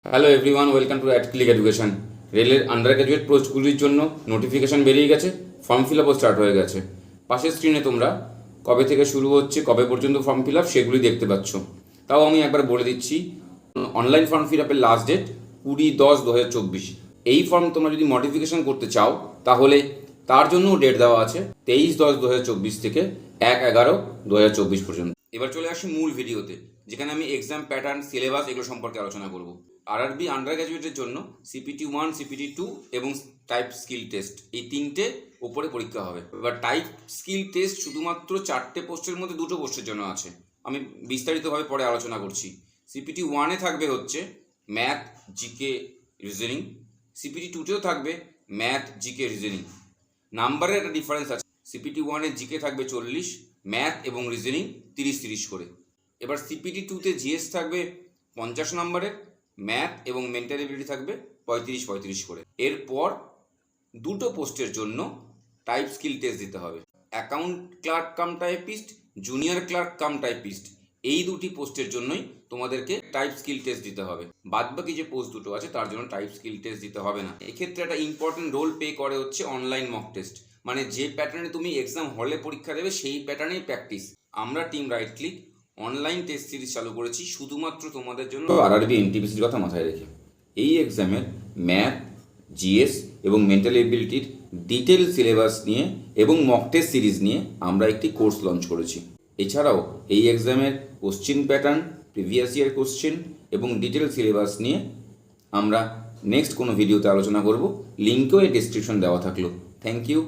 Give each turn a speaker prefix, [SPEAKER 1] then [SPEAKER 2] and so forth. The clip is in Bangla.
[SPEAKER 1] Hello everyone, welcome to at click education. রেলের আন্ডার গ্র্যাজুয়েট পোস্টগুলির জন্য নোটিফিকেশান বেরিয়ে গেছে, ফর্ম ফিল আপও স্টার্ট হয়ে গেছে। পাশের স্ক্রিনে তোমরা কবে থেকে শুরু হচ্ছে, কবে পর্যন্ত ফর্ম ফিল আপ সেগুলি দেখতে পাচ্ছ। তাও আমি একবার বলে দিচ্ছি, অনলাইন ফর্ম ফিল আপের লাস্ট ডেট 20/10/2024। এই ফর্ম তোমরা যদি মডিফিকেশান করতে চাও তাহলে তার জন্যও ডেট দেওয়া আছে 23/10/2024 থেকে 1/11/2024 পর্যন্ত। এবার চলে আসি মূল ভিডিওতে, যেখানে আমি এক্সাম প্যাটার্ন, সিলেবাস এগুলো সম্পর্কে আলোচনা করব। আরআরবি আন্ডার গ্র্যাজুয়েটের জন্য CPT 1, CPT 2 এবং টাইপ স্কিল টেস্ট, এই তিনটে ওপরে পরীক্ষা হবে। এবার টাইপ স্কিল টেস্ট শুধুমাত্র 4টে পোস্টের মধ্যে 2টো পোস্টের জন্য আছে, আমি বিস্তারিতভাবে পরে আলোচনা করছি। CPT 1-এ থাকবে হচ্ছে ম্যাথ, জিকে, রিজনিং। CPT 2-তেও থাকবে ম্যাথ, জিকে, রিজনিং। নাম্বারের একটা ডিফারেন্স আছে, CPT 1-এ জিকে থাকবে 40, ম্যাথ এবং রিজনিং 30-30 করে। এবার CPT 2-তে জিএস থাকবে 50 নম্বরের, ম্যাথ এবং মেন্টাল এবিলিটি থাকবে 35-35 করে। এরপর 2টো পোস্টের জন্য টাইপ স্কিল টেস্ট দিতে হবে। Account clerk cum typist, junior clerk cum typist, এই 2টি পোস্টের জন্যই তোমাদেরকে টাইপ স্কিল টেস্ট দিতে হবে। বাদবাকি যে পোস্ট দুটো আছে তার জন্য টাইপ স্কিল টেস্ট দিতে হবে না। এক্ষেত্রে একটা ইম্পর্টেন্ট রোল প্লে করে হচ্ছে অনলাইন মক টেস্ট, মানে যে প্যাটার্নে তুমি এক্সাম হলে পরীক্ষা দেবে সেই প্যাটার্নেই প্র্যাকটিস। আমরা team right click online test series চালু করেছি শুধুমাত্র তোমাদের জন্য, আরআরবি এনটিপিসির কথা মাথায় রেখে। এই এক্সামের ম্যাথ, জিএস এবং মেন্টাল এবিলিটির ডিটেল সিলেবাস নিয়ে এবং মক টেস্ট সিরিজ নিয়ে আমরা একটি কোর্স লঞ্চ করেছি। এছাড়াও এই এক্সামের question pattern, previous year question এবং ডিটেল সিলেবাস নিয়ে আমরা নেক্সট কোনো ভিডিওতে আলোচনা করব। লিঙ্কও এই ডেসক্রিপশন দেওয়া থাকলো। Thank you.